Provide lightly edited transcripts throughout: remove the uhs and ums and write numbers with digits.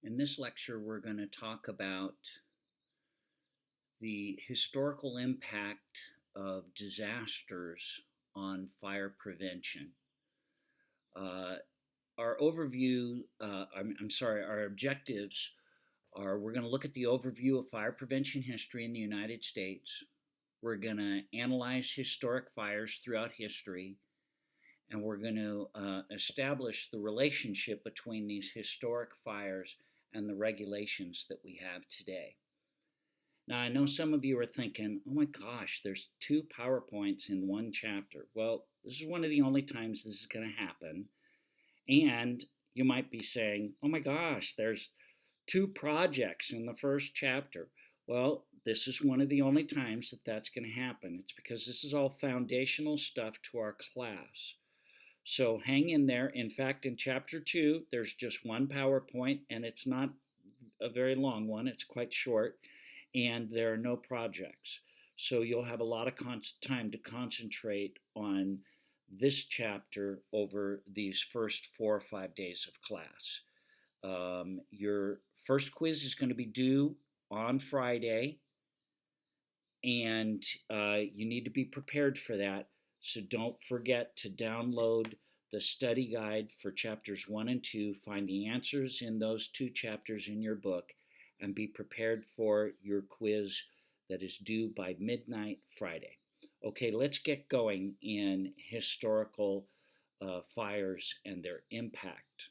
In this lecture, we're going to talk about the historical impact of disasters on fire prevention. Uh, our overview, I'm sorry, our objectives are we're going to look at the overview of fire prevention history in the United States. We're going to analyze historic fires throughout history, and we're going to establish the relationship between these historic fires and the regulations that we have today. Now, I know some of you are thinking, oh my gosh, there's 2 PowerPoints in one chapter. Well, this is one of the only times this is going to happen. And you might be saying, oh my gosh, there's 2 projects in the first chapter. Well, this is one of the only times that that's going to happen. It's because this is all foundational stuff to our class. So hang in there. In fact, in chapter 2, there's just one PowerPoint, and it's not a very long one. It's quite short, and there are no projects. So you'll have a lot of time to concentrate on this chapter over these first 4 or 5 days of class. Your first quiz is going to be due on Friday, and you need to be prepared for that. So don't forget to download the study guide for chapters 1 and 2. Find the answers in those 2 chapters in your book, and be prepared for your quiz that is due by midnight Friday. Okay, let's get going in historical fires and their impact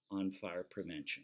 on fire prevention.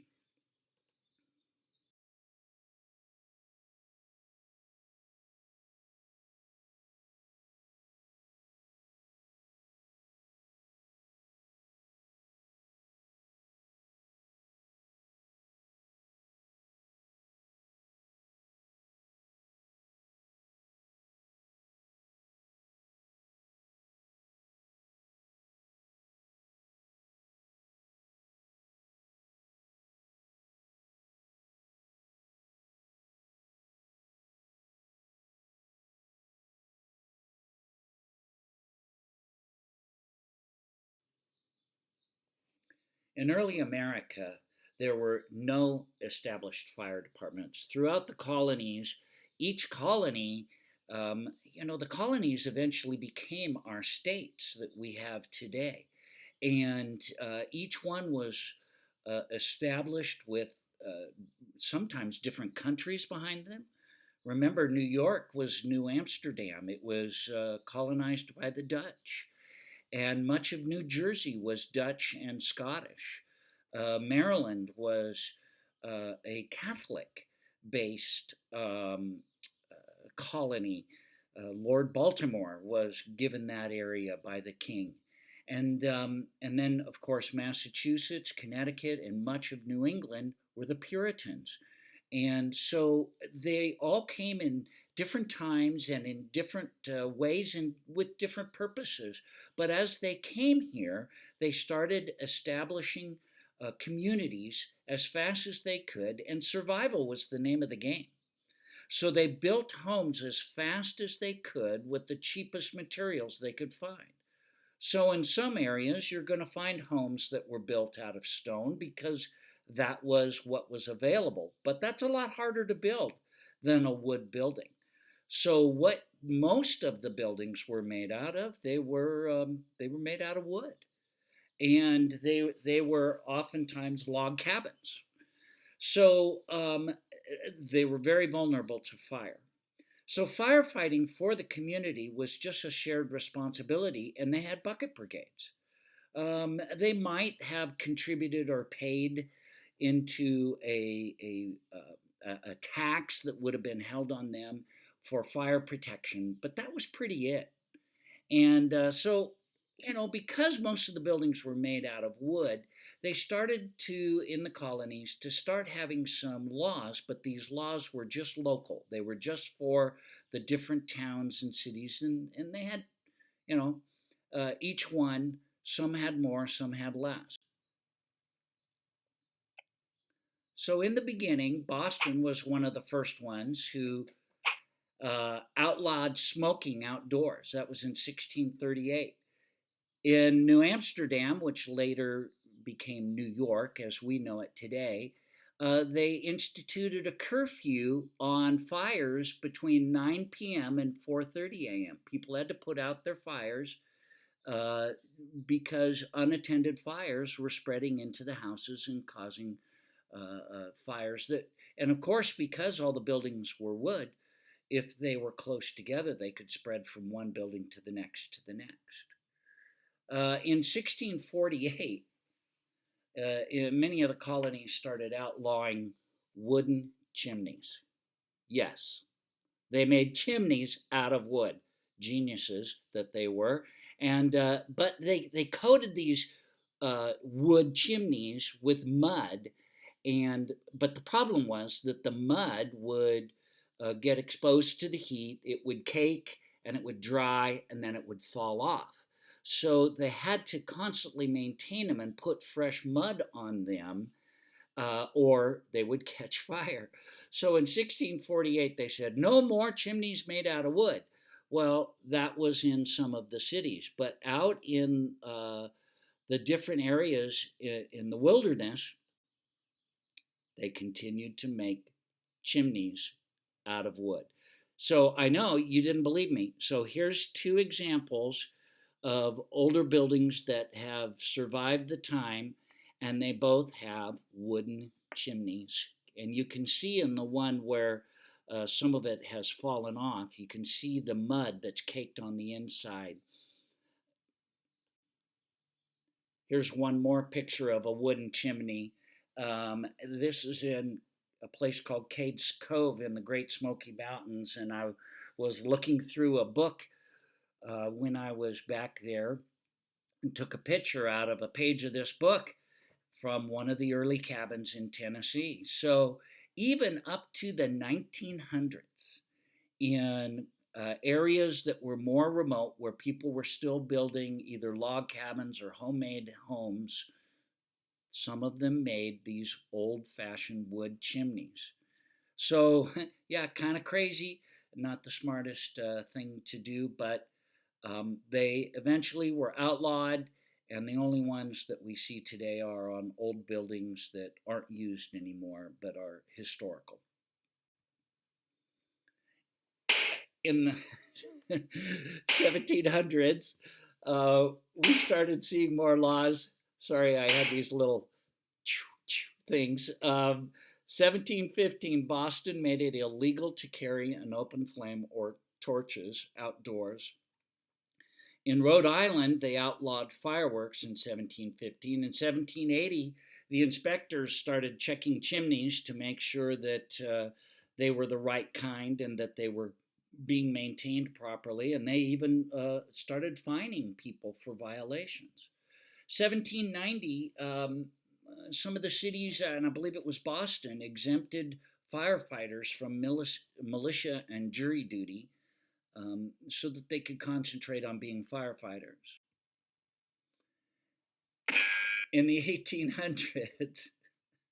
In early America, there were no established fire departments. Throughout the colonies, each colony, the colonies eventually became our states that we have today. And each one was established with sometimes different countries behind them. Remember, New York was New Amsterdam, it was colonized by the Dutch. And much of New Jersey was Dutch and Scottish. Maryland was a Catholic based colony. Lord Baltimore was given that area by the king. And then, of course, Massachusetts, Connecticut, and much of New England were the Puritans. And so they all came in different times and in different ways and with different purposes. But as they came here, they started establishing communities as fast as they could, and survival was the name of the game. So they built homes as fast as they could with the cheapest materials they could find. So in some areas, you're going to find homes that were built out of stone because that was what was available. But that's a lot harder to build than a wood building. So what most of the buildings were made out of, they were made out of wood, and they were oftentimes log cabins. So they were very vulnerable to fire. So firefighting for the community was just a shared responsibility, and they had bucket brigades. They might have contributed or paid into a tax that would have been held on them for fire protection, but that was pretty it. And because most of the buildings were made out of wood, they started to, in the colonies, to start having some laws, but these laws were just local. They were just for the different towns and cities, and they had, each one, some had more, some had less. So in the beginning, Boston was one of the first ones who outlawed smoking outdoors. That was in 1638. In New Amsterdam, which later became New York as we know it today, they instituted a curfew on fires between 9 p.m. and 4:30 a.m. People had to put out their fires uh, because unattended fires were spreading into the houses and causing fires that, and of course, because all the buildings were wood, if they were close together, they could spread from one building to the next to the next. In 1648, many of the colonies started outlawing wooden chimneys. Yes, they made chimneys out of wood. Geniuses that they were, and but they coated these wood chimneys with mud, and but the problem was that the mud would get exposed to the heat. It would cake and it would dry, and then it would fall off. So they had to constantly maintain them and put fresh mud on them, or they would catch fire. So in 1648, they said, no more chimneys made out of wood. Well, that was in some of the cities, but out in the different areas in the wilderness, they continued to make chimneys out of wood. So I know you didn't believe me. So here's two examples of older buildings that have survived the time, and they both have wooden chimneys. And you can see in the one where some of it has fallen off, you can see the mud that's caked on the inside. Here's one more picture of a wooden chimney. This is in a place called Cades Cove in the Great Smoky Mountains, and I was looking through a book when I was back there and took a picture out of a page of this book from one of the early cabins in Tennessee. So even up to the 1900s, in areas that were more remote, where people were still building either log cabins or homemade homes, some of them made these old-fashioned wood chimneys. So, yeah, kind of crazy, not the smartest thing to do, but they eventually were outlawed, and the only ones that we see today are on old buildings that aren't used anymore but are historical. In the 1700s, we started seeing more laws. Sorry, I had these little things. 1715, Boston made it illegal to carry an open flame or torches outdoors. In Rhode Island, they outlawed fireworks in 1715. In 1780, the inspectors started checking chimneys to make sure that they were the right kind and that they were being maintained properly, and they even started fining people for violations. 1790, some of the cities, and I believe it was Boston, exempted firefighters from militia and jury duty, so that they could concentrate on being firefighters. In the 1800s,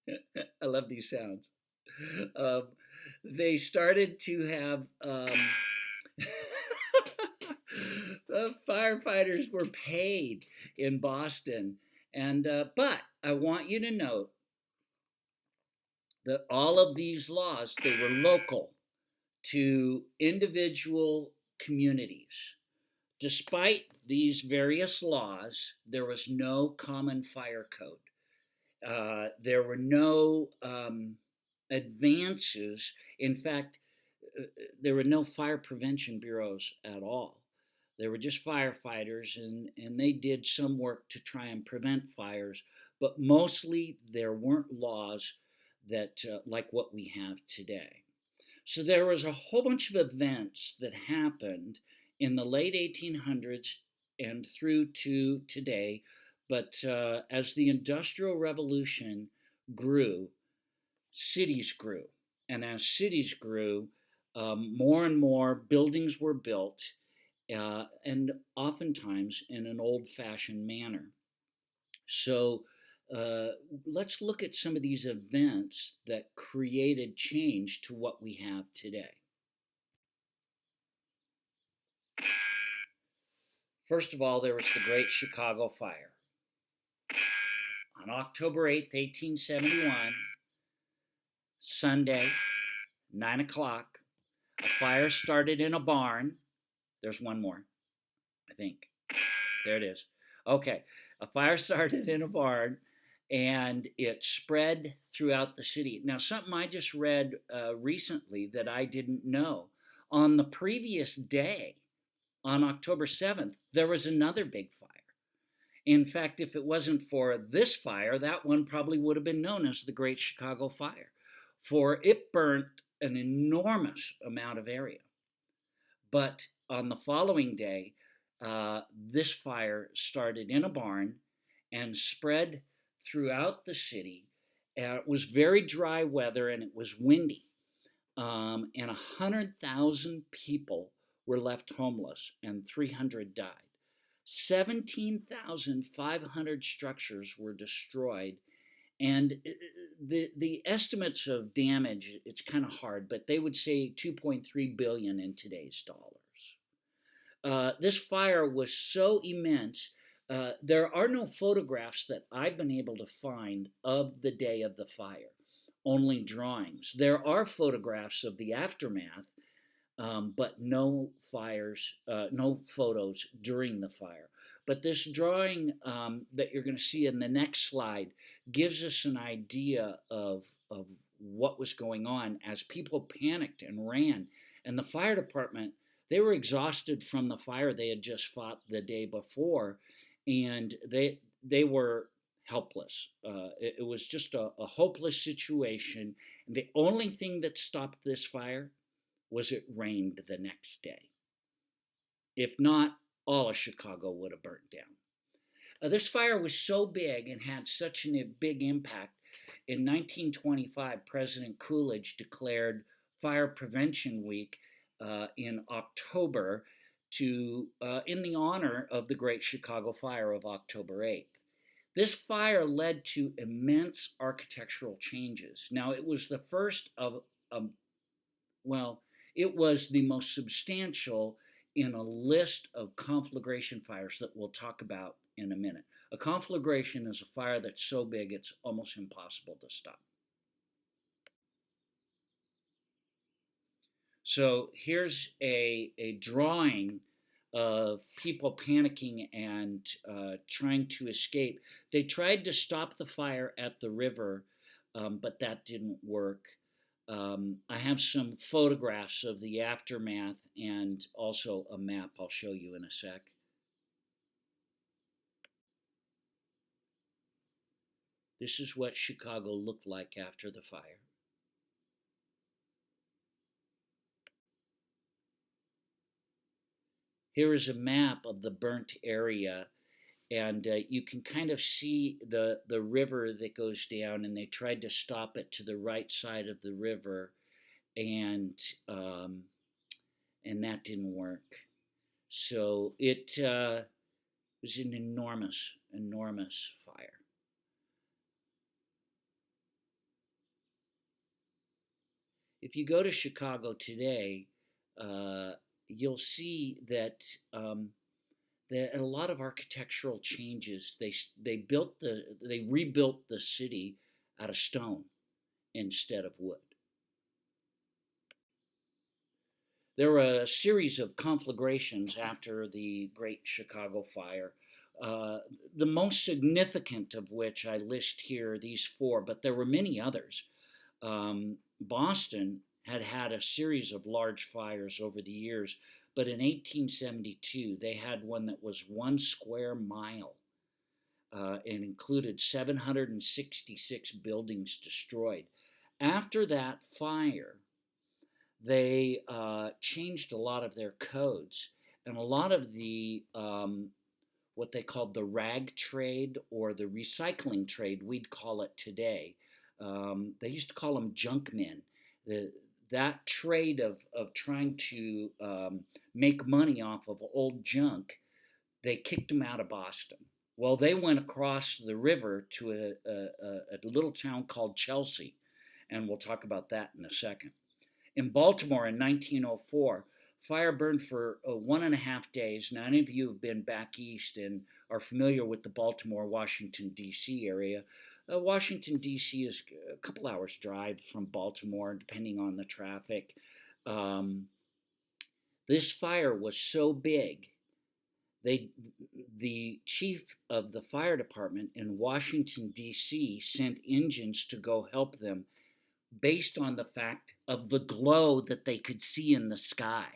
I love these sounds, um, they started to have firefighters were paid in Boston, and but I want you to note that all of these laws, they were local to individual communities. Despite these various laws, there was no common fire code. There were no advances. In fact, there were no fire prevention bureaus at all. There were just firefighters, and they did some work to try and prevent fires, but mostly there weren't laws that like what we have today. So there was a whole bunch of events that happened in the late 1800s and through to today. But as the Industrial Revolution grew, cities grew. And as cities grew, more and more buildings were built, and oftentimes in an old-fashioned manner. So let's look at some of these events that created change to what we have today. First of all, there was the Great Chicago Fire. On October 8th, 1871, Sunday, 9 o'clock. A fire started in a barn. There's one more, I think. There it is. Okay. A fire started in a barn and it spread throughout the city. Now, something I just read recently that I didn't know. On the previous day, on October 7th, there was another big fire. In fact, if it wasn't for this fire, that one probably would have been known as the Great Chicago Fire, for it burnt an enormous amount of area. But on the following day, this fire started in a barn and spread throughout the city. It was very dry weather and it was windy. And 100,000 people were left homeless and 300 died. 17,500 structures were destroyed. And the estimates of damage, it's kind of hard, but they would say 2.3 billion in today's dollars. This fire was so immense. There are no photographs that I've been able to find of the day of the fire, only drawings. There are photographs of the aftermath, but no photos during the fire. But this drawing that you're going to see in the next slide gives us an idea of what was going on as people panicked and ran. And the fire department, they were exhausted from the fire they had just fought the day before, and they were helpless. It was just a hopeless situation. And the only thing that stopped this fire was it rained the next day. If not, all of Chicago would have burnt down. This fire was so big and had such a big impact. In 1925, President Coolidge declared Fire Prevention Week in October in the honor of the Great Chicago Fire of October 8th. This fire led to immense architectural changes. Now, it was the first it was the most substantial in a list of conflagration fires that we'll talk about in a minute. A conflagration is a fire that's so big it's almost impossible to stop. So here's a drawing of people panicking and trying to escape. They tried to stop the fire at the river, but that didn't work. I have some photographs of the aftermath and also a map I'll show you in a sec. This is what Chicago looked like after the fire. Here is a map of the burnt area, and you can kind of see the river that goes down, and they tried to stop it to the right side of the river, and that didn't work. So it was an enormous, enormous fire. If you go to Chicago today, you'll see that a lot of architectural changes. They rebuilt the city out of stone instead of wood. There were a series of conflagrations after the Great Chicago Fire. The most significant of which I list here, these four, but there were many others. Boston had a series of large fires over the years, but in 1872 they had one that was 1 square mile. It included 766 buildings destroyed. After that fire, they changed a lot of their codes, and a lot of the what they called the rag trade or the recycling trade, we'd call it today. They used to call them junk men. That trade of trying to make money off of old junk, they kicked them out of Boston. Well, they went across the river to a little town called Chelsea, and we'll talk about that in a second. In Baltimore in 1904, fire burned for 1.5 days. Now, any of you have been back east and are familiar with the Baltimore, Washington, D.C. area, Washington, D.C. is a couple hours drive from Baltimore, depending on the traffic. Um, this fire was so big, they, the chief of the fire department in Washington, D.C. sent engines to go help them based on the fact of the glow that they could see in the sky.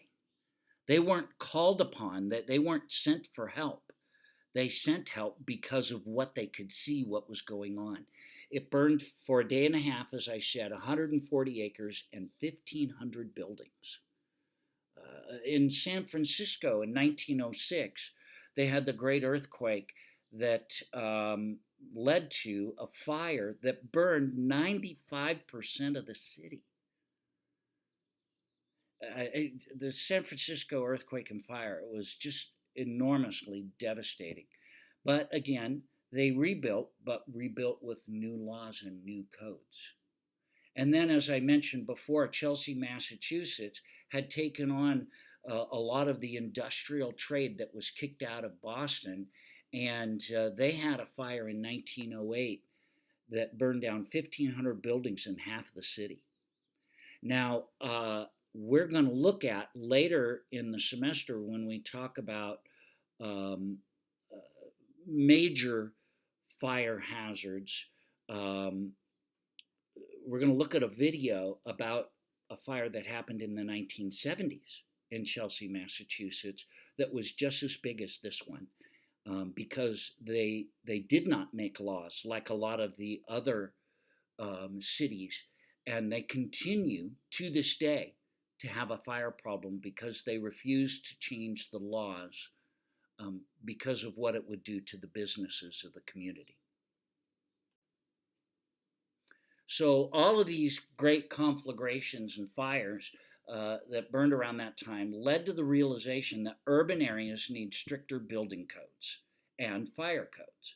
They weren't called upon, that they weren't sent for help. They sent help because of what they could see, what was going on. It burned for a day and a half, as I said, 140 acres and 1,500 buildings. In San Francisco in 1906, they had the great earthquake that led to a fire that burned 95% of the city. The San Francisco earthquake and fire was just enormously devastating. But again, they rebuilt, but rebuilt with new laws and new codes. And then, as I mentioned before, Chelsea, Massachusetts had taken on a lot of the industrial trade that was kicked out of Boston. And they had a fire in 1908 that burned down 1,500 buildings in half the city. Now, we're going to look at later in the semester when we talk about major fire hazards. We're going to look at a video about a fire that happened in the 1970s in Chelsea, Massachusetts, that was just as big as this one, because they did not make laws like a lot of the other cities, and they continue to this day to have a fire problem because they refused to change the laws because of what it would do to the businesses of the community. So all of these great conflagrations and fires that burned around that time led to the realization that urban areas need stricter building codes and fire codes.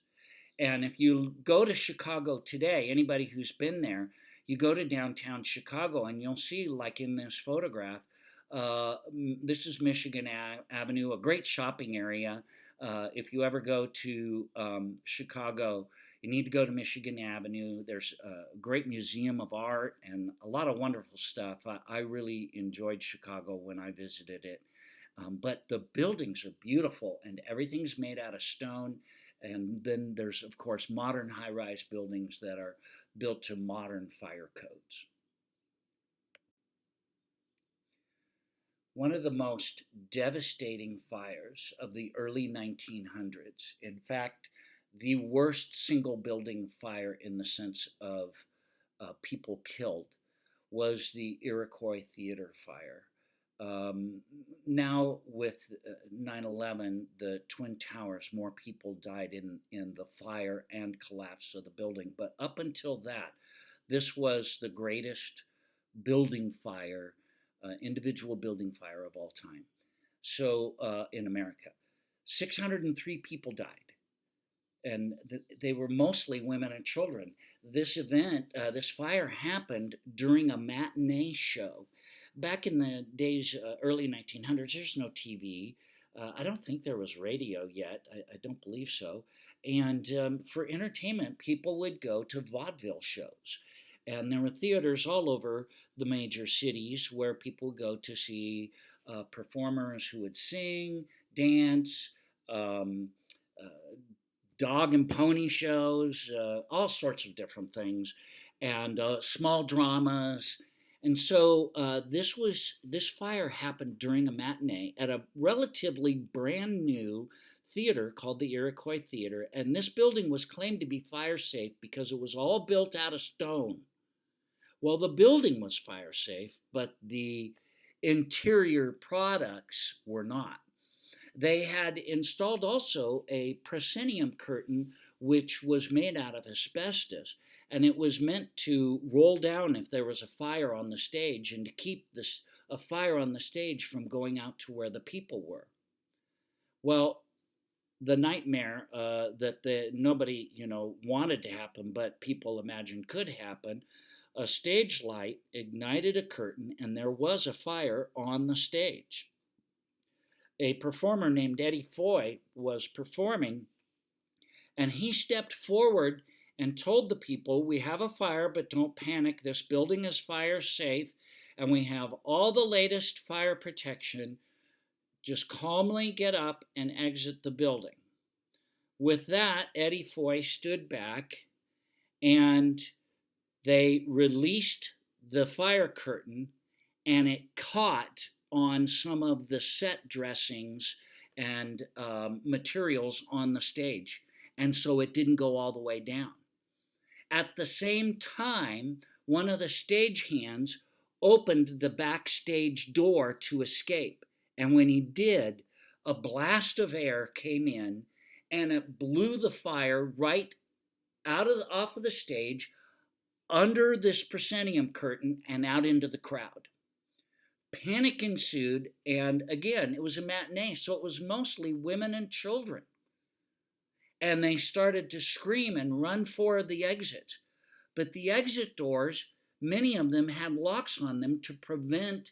And if you go to Chicago today, anybody who's been there, you go to downtown Chicago and you'll see, like in this photograph, this is Michigan Avenue, a great shopping area. If you ever go to Chicago, you need to go to Michigan Avenue. There's a great museum of art and a lot of wonderful stuff. I really enjoyed Chicago when I visited it. But the buildings are beautiful and everything's made out of stone. And then there's, of course, modern high-rise buildings that are built to modern fire codes. One of the most devastating fires of the early 1900s, in fact, the worst single building fire in the sense of people killed, was the Iroquois Theater fire. Now with 9/11, the Twin Towers, more people died in the fire and collapse of the building. But up until that, this was the greatest building fire, individual building fire of all time. So in America, 603 people died. And they were mostly women and children. This event, this fire happened during a matinee show. Back in the days, early 1900s, there's no TV. I don't think there was radio yet. I don't believe so. And for entertainment, people would go to vaudeville shows. And there were theaters all over the major cities where people would go to see performers who would sing, dance, dog and pony shows, all sorts of different things, and small dramas. And so this fire happened during a matinee at a relatively brand new theater called the Iroquois Theater, and this building was claimed to be fire safe because it was all built out of stone. Well, the building was fire safe, but the interior products were not. They had installed also a proscenium curtain, which was made out of asbestos, and it was meant to roll down if there was a fire on the stage and to keep a fire on the stage from going out to where the people were. Well, the nightmare that nobody wanted to happen, but people imagined could happen. A stage light ignited a curtain, and there was a fire on the stage. A performer named Eddie Foy was performing, and he stepped forward and told the people, we have a fire, but don't panic. This building is fire safe, and we have all the latest fire protection. Just calmly get up and exit the building. With that, Eddie Foy stood back, and they released the fire curtain, and it caught on some of the set dressings and materials on the stage. And so it didn't go all the way down. At the same time, one of the stagehands opened the backstage door to escape. And when he did, a blast of air came in and it blew the fire right off of the stage, under this proscenium curtain, and out into the crowd. Panic ensued, and again, it was a matinee, so it was mostly women and children. And they started to scream and run for the exits. But the exit doors, many of them had locks on them to prevent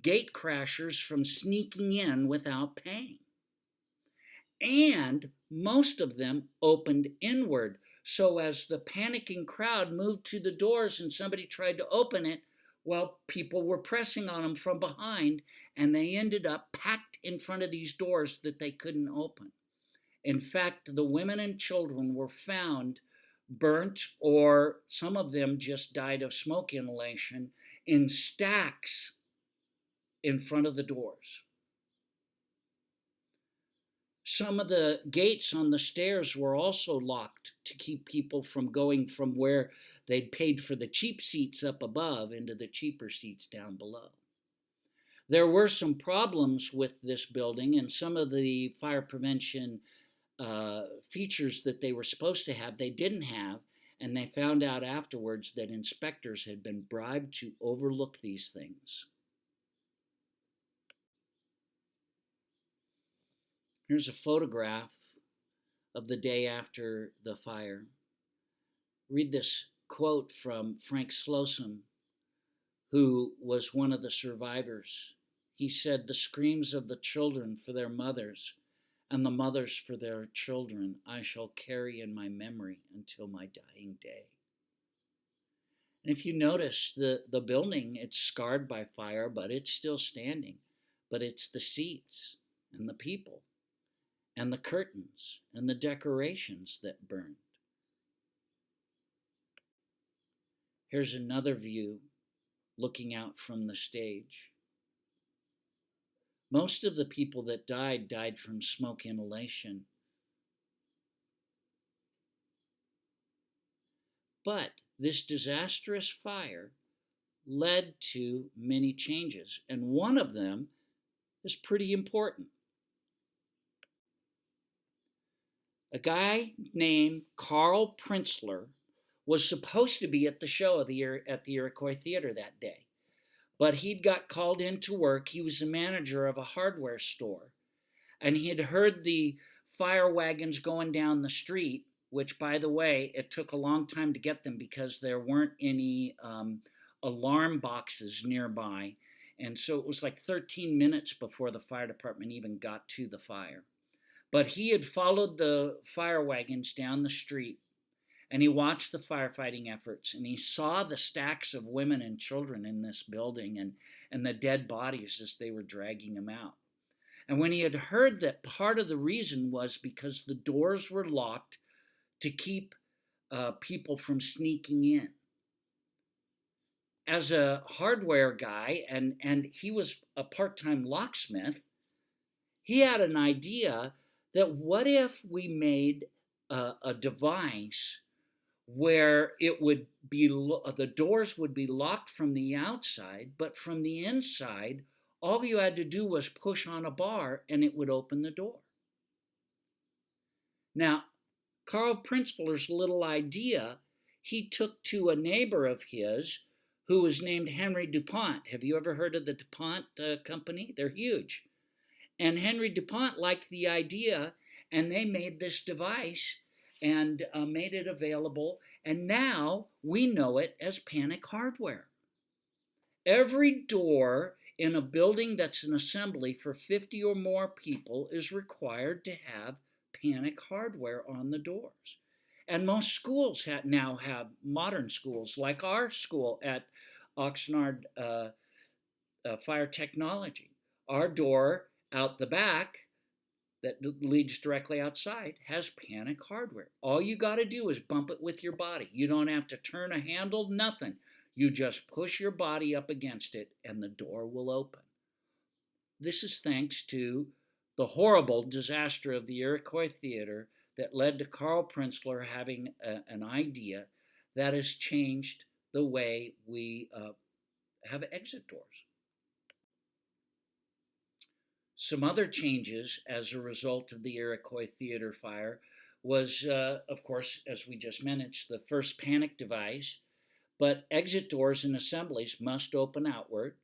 gate crashers from sneaking in without paying. And most of them opened inward. So as the panicking crowd moved to the doors and somebody tried to open it, well, people were pressing on them from behind, and they ended up packed in front of these doors that they couldn't open. In fact, the women and children were found burnt, or some of them just died of smoke inhalation, in stacks in front of the doors. Some of the gates on the stairs were also locked to keep people from going from where they'd paid for the cheap seats up above into the cheaper seats down below. There were some problems with this building, and some of the fire prevention features that they were supposed to have, they didn't have, and they found out afterwards that inspectors had been bribed to overlook these things. Here's a photograph of the day after the fire. Read this quote from Frank Slocum, who was one of the survivors. He said, "The screams of the children for their mothers and the mothers for their children I shall carry in my memory until my dying day." And if you notice, the building, it's scarred by fire, but it's still standing. But it's the seats and the people and the curtains and the decorations that burned. Here's another view looking out from the stage. Most of the people that died from smoke inhalation. But this disastrous fire led to many changes, and one of them is pretty important. A guy named Carl Prinzler was supposed to be at the show at the Iroquois Theater that day, but he'd got called into work. He was the manager of a hardware store, and he had heard the fire wagons going down the street, which, by the way, it took a long time to get them because there weren't any alarm boxes nearby, and so it was like 13 minutes before the fire department even got to the fire. But he had followed the fire wagons down the street, and he watched the firefighting efforts, and he saw the stacks of women and children in this building and the dead bodies as they were dragging them out. And when he had heard that part of the reason was because the doors were locked to keep people from sneaking in. As a hardware guy, and he was a part-time locksmith, he had an idea that what if we made a device where it would be, the doors would be locked from the outside, but from the inside, all you had to do was push on a bar and it would open the door. Now, Carl Prinzler's little idea, he took to a neighbor of his who was named Henry DuPont. Have you ever heard of the DuPont company? They're huge. And Henry DuPont liked the idea, and they made this device and made it available, and now we know it as panic hardware. Every door in a building that's an assembly for 50 or more people is required to have panic hardware on the doors. And most schools now have modern schools, like our school at Oxnard Fire Technology. Our door out the back that leads directly outside has panic hardware. All you got to do is bump it with your body. You don't have to turn a handle, nothing. You just push your body up against it and the door will open. This is thanks to the horrible disaster of the Iroquois Theater that led to Carl Prinzler having an idea that has changed the way we have exit doors. Some other changes as a result of the Iroquois Theater fire was, of course, as we just mentioned, the first panic device, but exit doors and assemblies must open outward.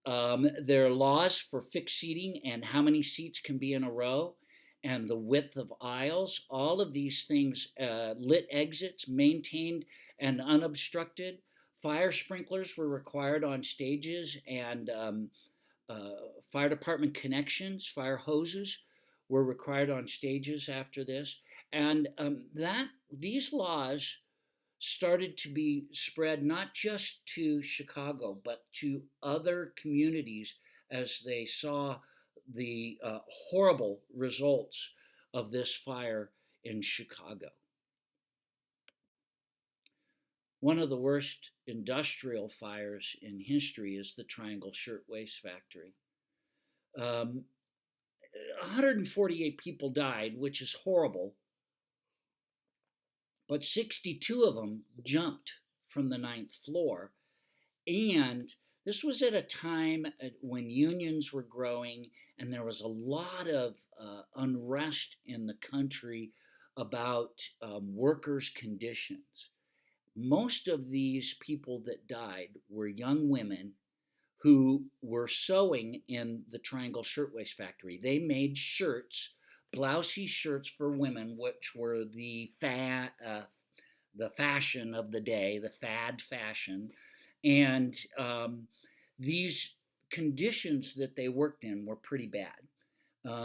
There are laws for fixed seating and how many seats can be in a row and the width of aisles. All of these things, lit exits, maintained and unobstructed. Fire sprinklers were required on stages, and fire department connections, fire hoses were required on stages after this. And these laws started to be spread not just to Chicago, but to other communities as they saw the horrible results of this fire in Chicago. One of the worst industrial fires in history is the Triangle Shirtwaist Factory. 148 people died, which is horrible, but 62 of them jumped from the 9th floor. And this was at a time when unions were growing and there was a lot of unrest in the country about workers' conditions. Most of these people that died were young women who were sewing in the Triangle Shirtwaist Factory. They made shirts, blousy shirts for women, which were the fashion of the day, the fad fashion. And these conditions that they worked in were pretty bad.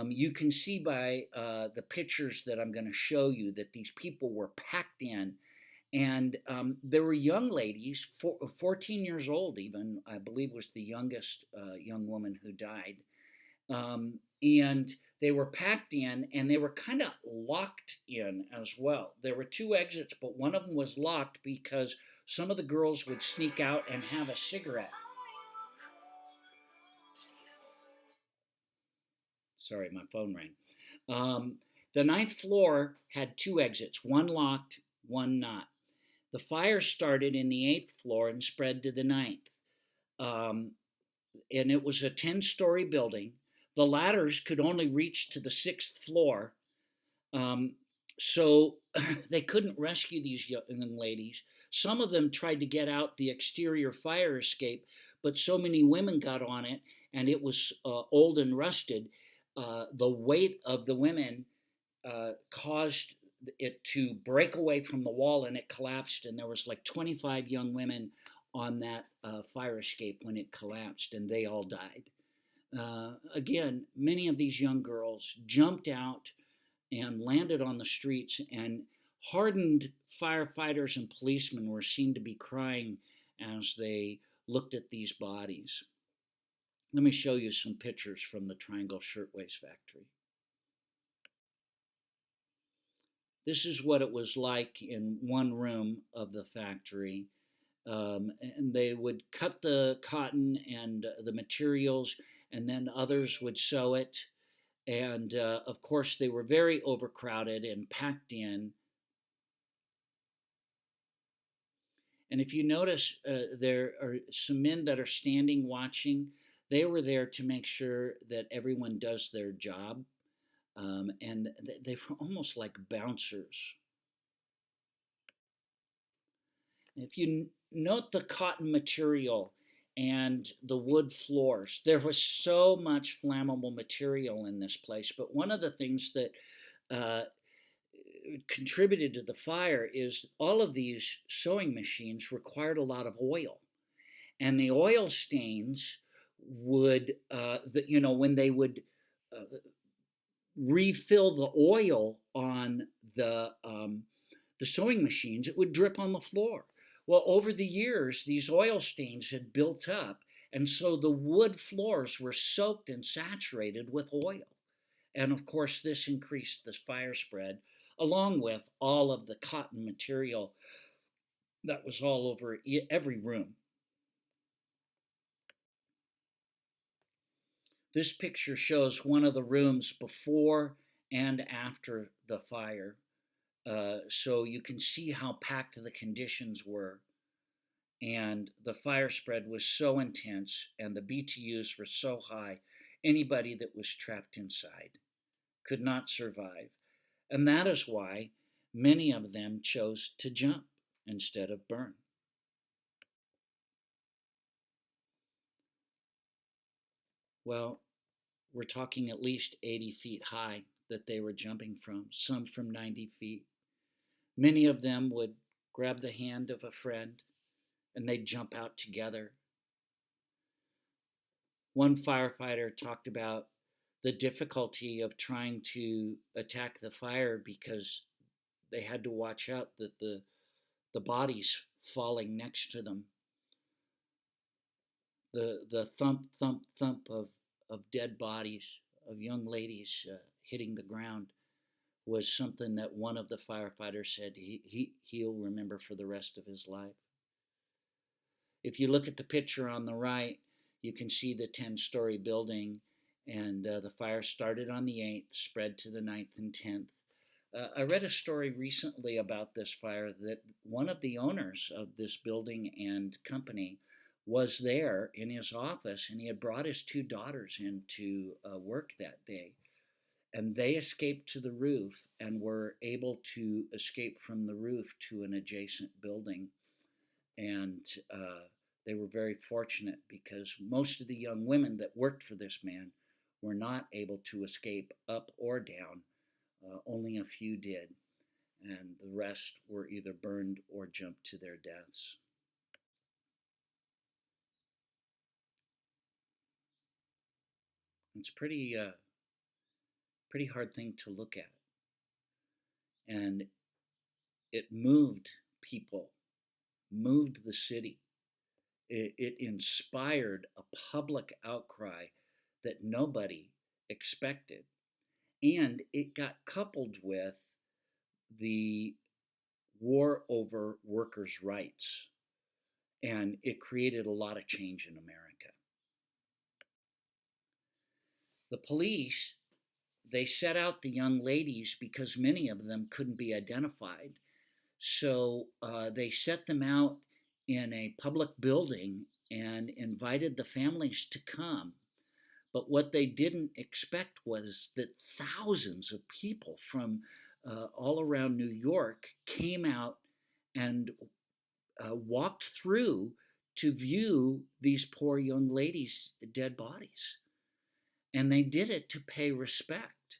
You can see by the pictures that I'm going to show you that these people were packed in. And there were young ladies, 14 years old even, I believe was the youngest young woman who died. And they were packed in and they were kind of locked in as well. There were 2 exits, but one of them was locked because some of the girls would sneak out and have a cigarette. Sorry, my phone rang. The 9th floor had 2 exits, one locked, one not. The fire started in the 8th floor and spread to the 9th. And it was a 10-story building. The ladders could only reach to the 6th floor. So they couldn't rescue these young ladies. Some of them tried to get out the exterior fire escape, but so many women got on it and it was old and rusted. The weight of the women caused it to break away from the wall and it collapsed, and there was like 25 young women on that fire escape when it collapsed, and they all died. Again, many of these young girls jumped out and landed on the streets, and hardened firefighters and policemen were seen to be crying as they looked at these bodies. Let me show you some pictures from the Triangle Shirtwaist Factory. This is what it was like in one room of the factory. And they would cut the cotton and the materials, and then others would sew it. And of course, they were very overcrowded and packed in. And if you notice, there are some men that are standing watching. They were there to make sure that everyone does their job. And they were almost like bouncers. If you note the cotton material and the wood floors, there was so much flammable material in this place. But one of the things that contributed to the fire is all of these sewing machines required a lot of oil. And the oil stains would, when they would refill the oil on the the sewing machines, it would drip on the floor. Well, over the years, these oil stains had built up, and so the wood floors were soaked and saturated with oil. And of course, this increased the fire spread, along with all of the cotton material that was all over every room. This picture shows one of the rooms before and after the fire. So you can see how packed the conditions were. And the fire spread was so intense and the BTUs were so high, anybody that was trapped inside could not survive. And that is why many of them chose to jump instead of burn. Well, we're talking at least 80 feet high that they were jumping from, some from 90 feet. Many of them would grab the hand of a friend and they'd jump out together. One firefighter talked about the difficulty of trying to attack the fire because they had to watch out that the bodies falling next to them, the thump, thump, thump of dead bodies, of young ladies hitting the ground was something that one of the firefighters said he'll remember for the rest of his life. If you look at the picture on the right, you can see the 10-story building, and the fire started on the 8th, spread to the 9th and 10th. I read a story recently about this fire that one of the owners of this building and company was there in his office, and he had brought his 2 daughters in to work that day. And they escaped to the roof and were able to escape from the roof to an adjacent building. And they were very fortunate because most of the young women that worked for this man were not able to escape up or down. Only a few did, and the rest were either burned or jumped to their deaths. It's pretty hard thing to look at, and it moved people, moved the city. It inspired a public outcry that nobody expected. And it got coupled with the war over workers' rights. And it created a lot of change in America. The police, they set out the young ladies because many of them couldn't be identified. So they set them out in a public building and invited the families to come. But what they didn't expect was that thousands of people from all around New York came out and walked through to view these poor young ladies' dead bodies. And they did it to pay respect.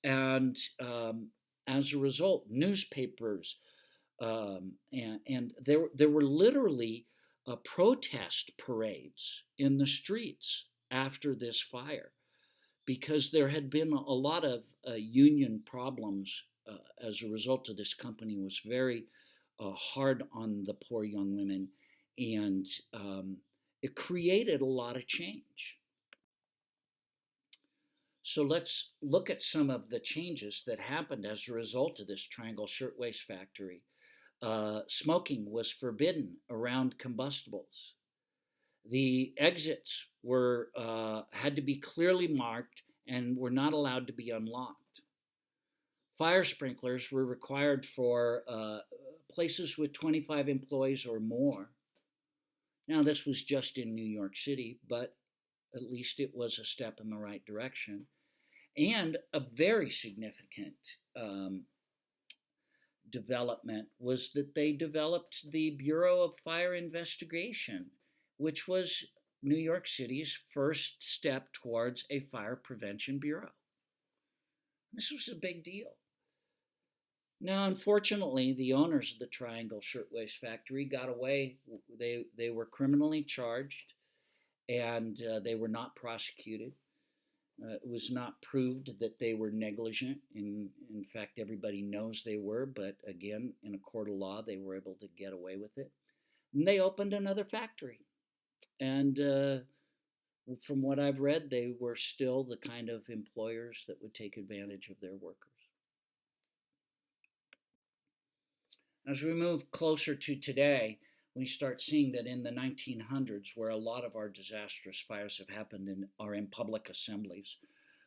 And as a result, newspapers, and there were literally protest parades in the streets after this fire because there had been a lot of union problems as a result of this company was very hard on the poor young women, and it created a lot of change. So let's look at some of the changes that happened as a result of this Triangle Shirtwaist factory. Smoking was forbidden around combustibles. The exits were had to be clearly marked and were not allowed to be unlocked. Fire sprinklers were required for places with 25 employees or more. Now, this was just in New York City, but at least it was a step in the right direction. And a very significant development was that they developed the Bureau of Fire Investigation, which was New York City's first step towards a fire prevention bureau. This was a big deal. Now, unfortunately, the owners of the Triangle Shirtwaist Factory got away. They were criminally charged, and they were not prosecuted. It was not proved that they were negligent. In fact, everybody knows they were, but again, in a court of law, they were able to get away with it. And they opened another factory. And from what I've read, they were still the kind of employers that would take advantage of their workers. As we move closer to today, we start seeing that in the 1900s, where a lot of our disastrous fires have happened are in public assemblies.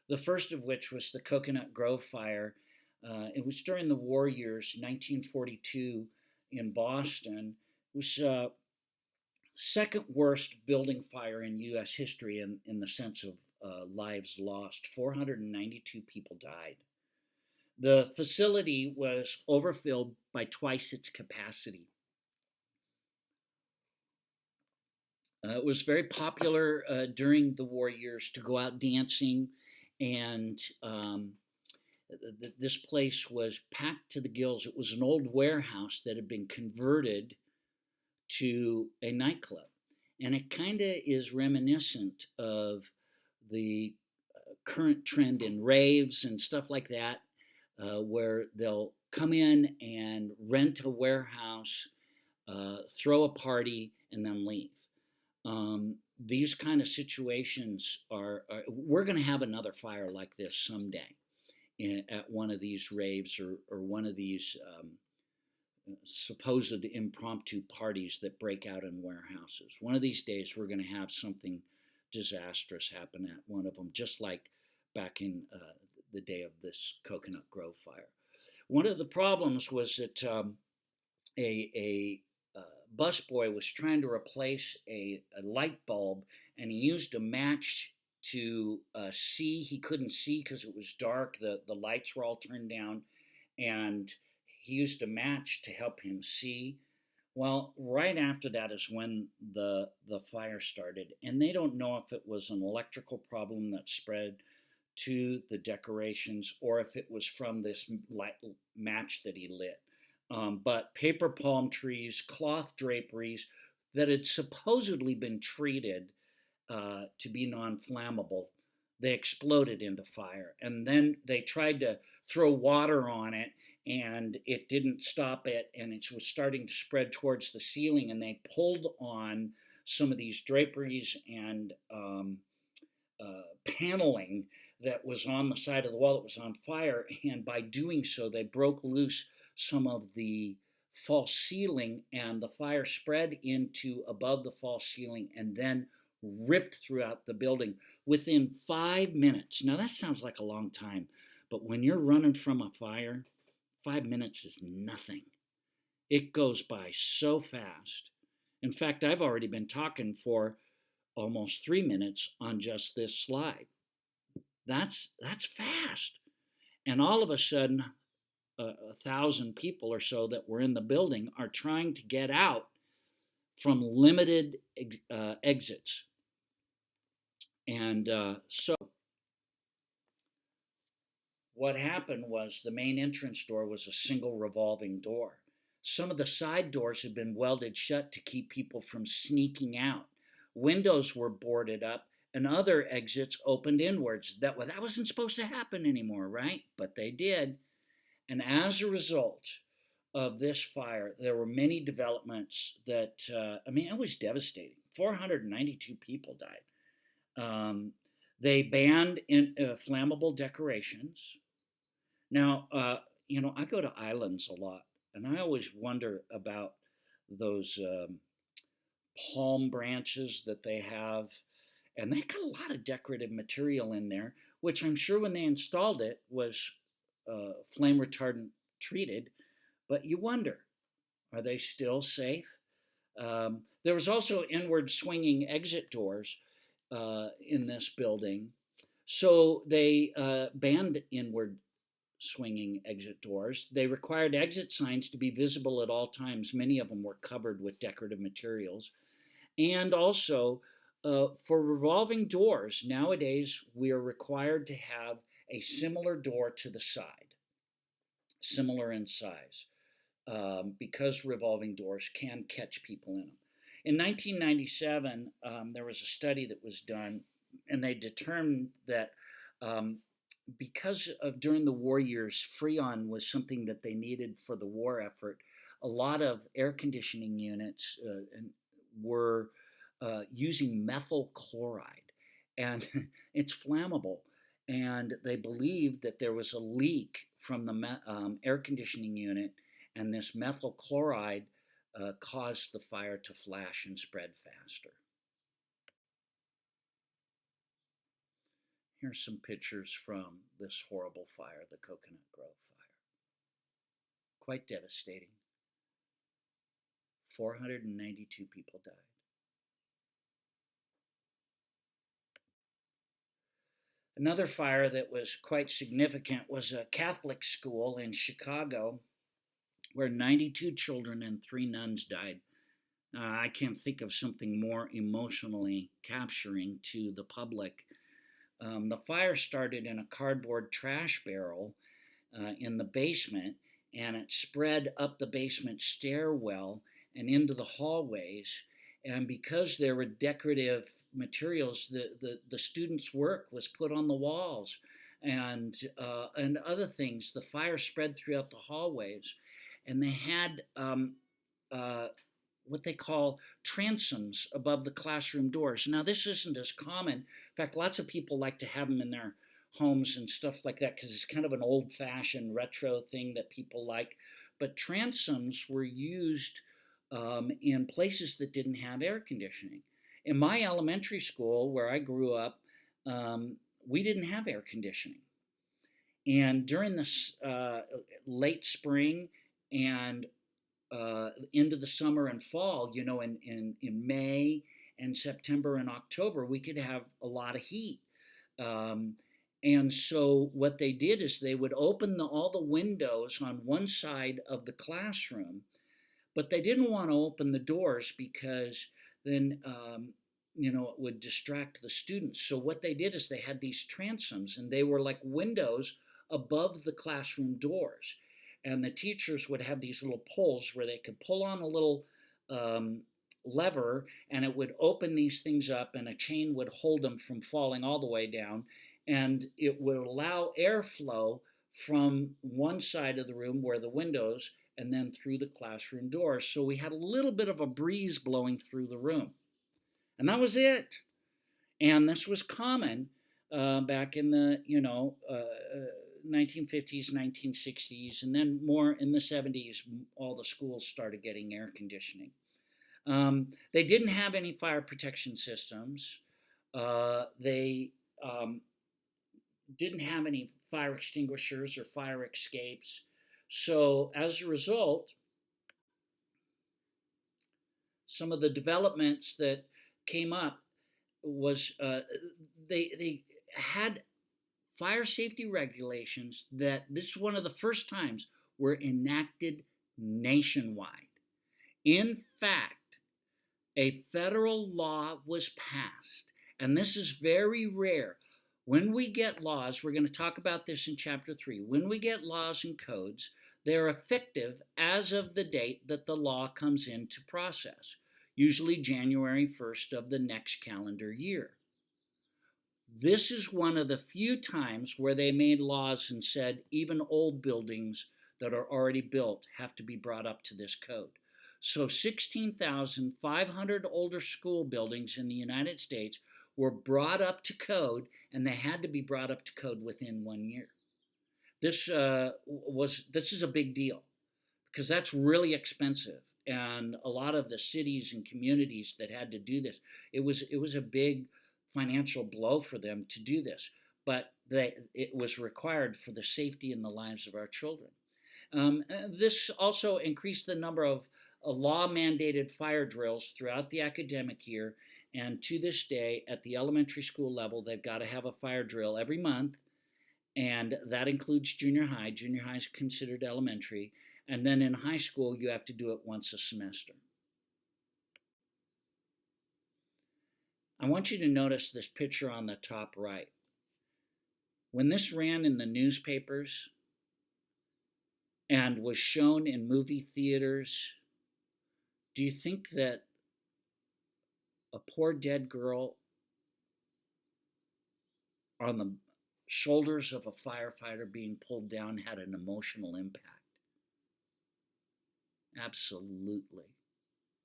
The first of which was the Coconut Grove fire. It was during the war years, 1942, in Boston. It was second worst building fire in U.S. history in the sense of lives lost. 492 people died. The facility was overfilled by twice its capacity. It was very popular during the war years to go out dancing, and this place was packed to the gills. It was an old warehouse that had been converted to a nightclub. And it kind of is reminiscent of the current trend in raves and stuff like that, where they'll come in and rent a warehouse, throw a party, and then leave. These kind of situations we're going to have another fire like this someday at one of these raves or one of these supposed impromptu parties that break out in warehouses. One of these days, we're going to have something disastrous happen at one of them, just like back in the day of this Coconut Grove fire. One of the problems was that a busboy was trying to replace a light bulb, and he used a match to see. He couldn't see because it was dark. The lights were all turned down, and he used a match to help him see. Well, right after that is when the fire started, and they don't know if it was an electrical problem that spread to the decorations or if it was from this match that he lit. But paper palm trees, cloth draperies that had supposedly been treated to be non-flammable, they exploded into fire. And then they tried to throw water on it, and it didn't stop it, and it was starting to spread towards the ceiling, and they pulled on some of these draperies and paneling that was on the side of the wall that was on fire, and by doing so, they broke loose some of the false ceiling, and the fire spread into above the false ceiling and then ripped throughout the building within 5 minutes. Now, that sounds like a long time, but when you're running from a fire, 5 minutes is nothing. It goes by so fast. In fact, I've already been talking for almost 3 minutes on just this slide. That's fast. And all of a sudden, 1,000 people or so that were in the building are trying to get out from limited exits. And so what happened was the main entrance door was a single revolving door. Some of the side doors had been welded shut to keep people from sneaking out. Windows were boarded up, and other exits opened inwards. That wasn't supposed to happen anymore, right? But they did. And as a result of this fire, there were many developments that, it was devastating. 492 people died. They banned flammable decorations. Now, I go to islands a lot, and I always wonder about those palm branches that they have. And they got a lot of decorative material in there, which I'm sure when they installed it was flame retardant treated. But you wonder, are they still safe? There was also inward swinging exit doors in this building. So they banned inward swinging exit doors. They required exit signs to be visible at all times. Many of them were covered with decorative materials. And also, for revolving doors, nowadays we are required to have a similar door to the side, similar in size, because revolving doors can catch people in them. In 1997, there was a study that was done, and they determined that Um, because of during the war years, Freon was something that they needed for the war effort. A lot of air conditioning units were using methyl chloride, and it's flammable. And they believed that there was a leak from the air conditioning unit, and this methyl chloride caused the fire to flash and spread faster. Here's some pictures from this horrible fire, the Coconut Grove fire. Quite devastating. 492 people died. Another fire that was quite significant was a Catholic school in Chicago where 92 children and 3 nuns died. I can't think of something more emotionally capturing to the public. The fire started in a cardboard trash barrel in the basement, and it spread up the basement stairwell and into the hallways. And because there were decorative materials, the students' work was put on the walls and other things. The fire spread throughout the hallways, and they had uh, what they call transoms above the classroom doors. Now, this isn't as common. In fact, lots of people like to have them in their homes and stuff like that because it's kind of an old-fashioned retro thing that people like. But transoms were used in places that didn't have air conditioning. In my elementary school, where I grew up, we didn't have air conditioning. And during this late spring and into the summer and fall, in May and September and October, we could have a lot of heat. Um, and so what they did is they would open all the windows on one side of the classroom, but they didn't want to open the doors because then it would distract the students. So what they did is they had these transoms, and they were like windows above the classroom doors. And the teachers would have these little poles where they could pull on a little um, lever, and it would open these things up, and a chain would hold them from falling all the way down, and it would allow airflow from one side of the room where the windows and then through the classroom doors. So we had a little bit of a breeze blowing through the room. And that was it. And this was common back in the 1950s, 1960s, and then more in the 70s. All the schools started getting air conditioning. They didn't have any fire protection systems. They didn't have any fire extinguishers or fire escapes. So as a result, some of the developments that came up was they had fire safety regulations that this is one of the first times were enacted nationwide. In fact, a federal law was passed, and this is very rare. When we get laws, we're going to talk about this in chapter 3. When we get laws and codes, they're effective as of the date that the law comes into process, usually January 1st of the next calendar year. This is one of the few times where they made laws and said even old buildings that are already built have to be brought up to this code. So 16,500 older school buildings in the United States were brought up to code, and they had to be brought up to code within 1 year. This is a big deal because that's really expensive, and a lot of the cities and communities that had to do this, it was a big financial blow for them to do this, but it was required for the safety and the lives of our children. This also increased the number of law-mandated fire drills throughout the academic year, and to this day, at the elementary school level, they've got to have a fire drill every month, and that includes junior high. Junior high is considered elementary, and then in high school, you have to do it once a semester. I want you to notice this picture on the top right. When this ran in the newspapers and was shown in movie theaters, do you think that a poor dead girl on shoulders of a firefighter being pulled down had an emotional impact. Absolutely.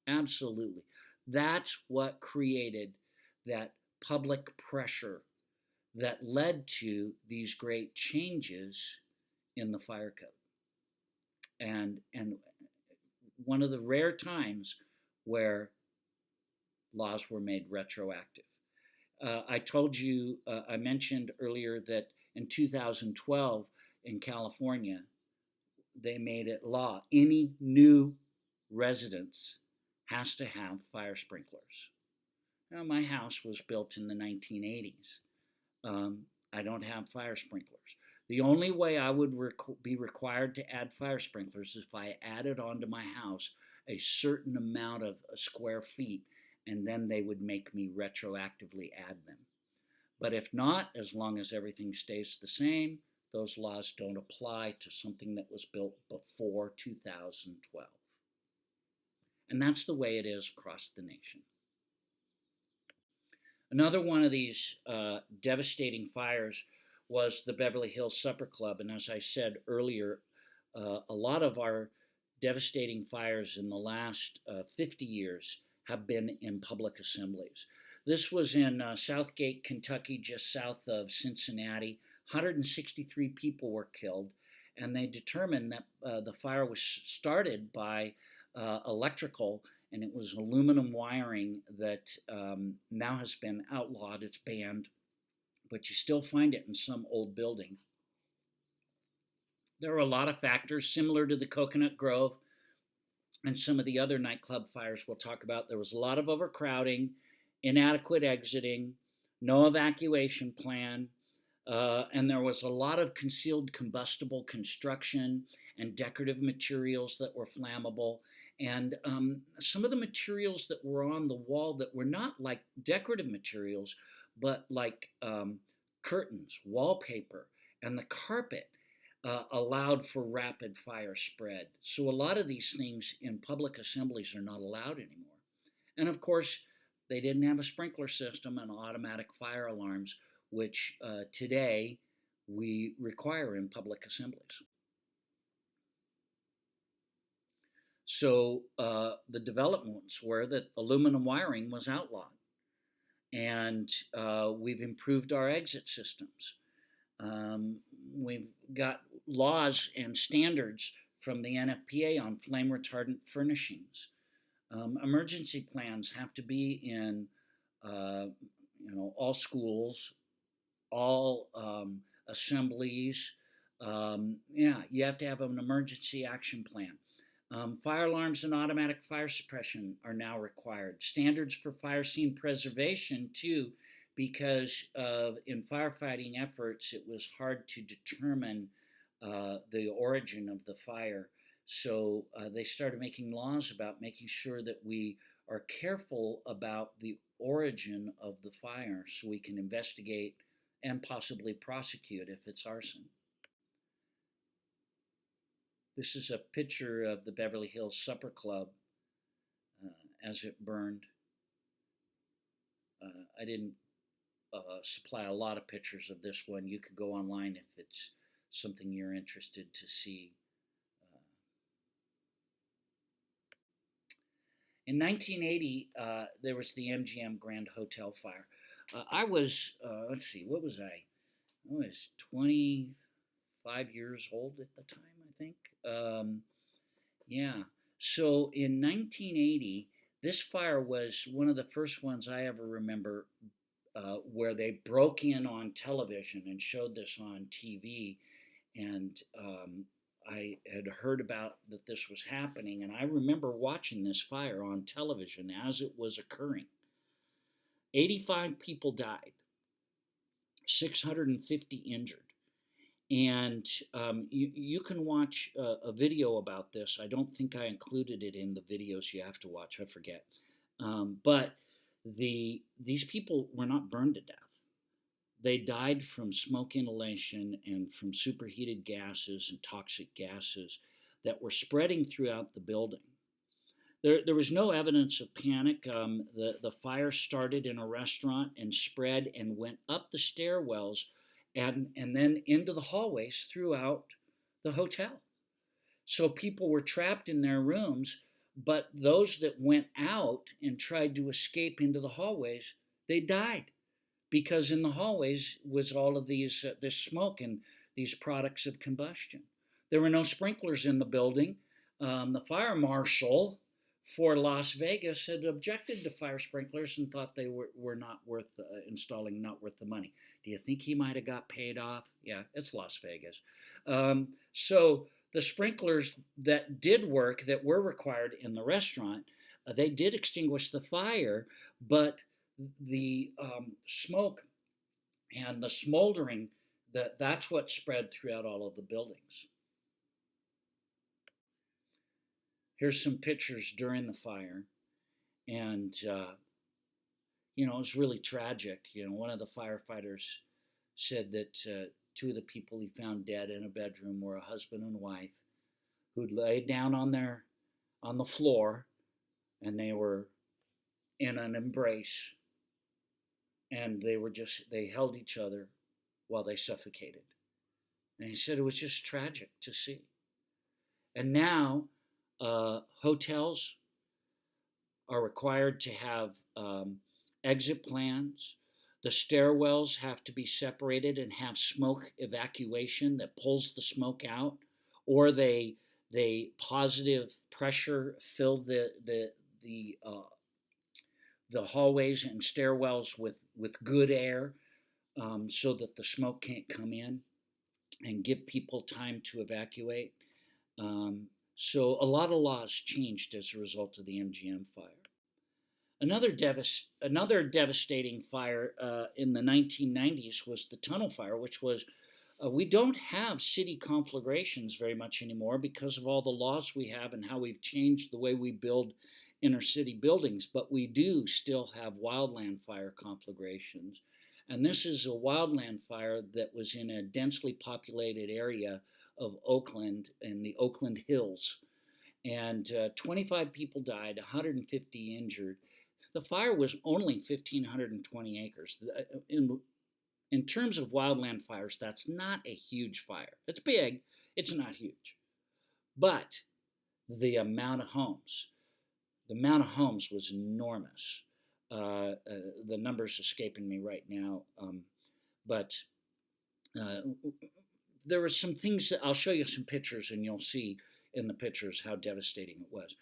Absolutely. That's what created that public pressure that led to these great changes in the fire code. And one of the rare times where laws were made retroactive. I mentioned earlier that in 2012 in California, they made it law. Any new residence has to have fire sprinklers. Now, my house was built in the 1980s. I don't have fire sprinklers. The only way I would be required to add fire sprinklers is if I added onto my house a certain amount of square feet, and then they would make me retroactively add them. But if not, as long as everything stays the same, those laws don't apply to something that was built before 2012. And that's the way it is across the nation. Another one of these devastating fires was the Beverly Hills Supper Club. And as I said earlier, a lot of our devastating fires in the last 50 years have been in public assemblies. This was in Southgate, Kentucky, just south of Cincinnati. 163 people were killed, and they determined that the fire was started by electrical, and it was aluminum wiring that now has been outlawed. It's banned, but you still find it in some old building. There are a lot of factors similar to the Coconut Grove and some of the other nightclub fires we'll talk about. There was a lot of overcrowding, inadequate exiting, no evacuation plan, and there was a lot of concealed combustible construction and decorative materials that were flammable. And some of the materials that were on the wall that were not like decorative materials, but like curtains, wallpaper, and the carpet allowed for rapid fire spread. So a lot of these things in public assemblies are not allowed anymore. And of course, they didn't have a sprinkler system and automatic fire alarms, which today we require in public assemblies. So the developments were that aluminum wiring was outlawed, and we've improved our exit systems. We've got laws and standards from the NFPA on flame retardant furnishings. Emergency plans have to be in all schools, all assemblies. You have to have an emergency action plan. Fire alarms and automatic fire suppression are now required. Standards for fire scene preservation, too, because in firefighting efforts, it was hard to determine the origin of the fire. So they started making laws about making sure that we are careful about the origin of the fire so we can investigate and possibly prosecute if it's arson. This is a picture of the Beverly Hills Supper Club as it burned. I didn't supply a lot of pictures of this one. You could go online if it's something you're interested to see. In 1980, there was the MGM Grand Hotel fire. I was, let's see, what was I? I was 25 years old at the time, I think. Yeah. So in 1980, this fire was one of the first ones I ever remember where they broke in on television and showed this on TV. And I had heard about that this was happening, and I remember watching this fire on television as it was occurring. 85 people died, 650 injured. And you can watch a video about this. I don't think I included it in the videos you have to watch. I forget. But these people were not burned to death. They died from smoke inhalation and from superheated gases and toxic gases that were spreading throughout the building. There was no evidence of panic. The fire started in a restaurant and spread and went up the stairwells and then into the hallways throughout the hotel. So people were trapped in their rooms, but those that went out and tried to escape into the hallways, they died because in the hallways was all of this smoke and these products of combustion. There were no sprinklers in the building. The fire marshal for Las Vegas had objected to fire sprinklers and thought they were not worth installing, not worth the money. Do you think he might have got paid off? Yeah, it's Las Vegas. So the sprinklers that did work, that were required in the restaurant, they did extinguish the fire, but the smoke and the smoldering, that's what spread throughout all of the buildings. Here's some pictures during the fire, and it was really tragic. One of the firefighters said that two of the people he found dead in a bedroom were a husband and wife who'd laid down on the floor, and they were in an embrace, and they held each other while they suffocated. And he said it was just tragic to see. And now hotels are required to have exit plans. The stairwells have to be separated and have smoke evacuation that pulls the smoke out, or they positive pressure fill the hallways and stairwells with good air, so that the smoke can't come in and give people time to evacuate. So a lot of laws changed as a result of the MGM fire. Another devastating fire in the 1990s was the Tunnel Fire, which was, we don't have city conflagrations very much anymore because of all the laws we have and how we've changed the way we build inner city buildings, but we do still have wildland fire conflagrations. And this is a wildland fire that was in a densely populated area of Oakland in the Oakland Hills. And 25 people died, 150 injured. The fire was only 1,520 acres. In terms of wildland fires, that's not a huge fire. It's big, it's not huge. But the amount of homes was enormous. The numbers escaping me right now, but there were some things that I'll show you some pictures, and you'll see in the pictures how devastating it was.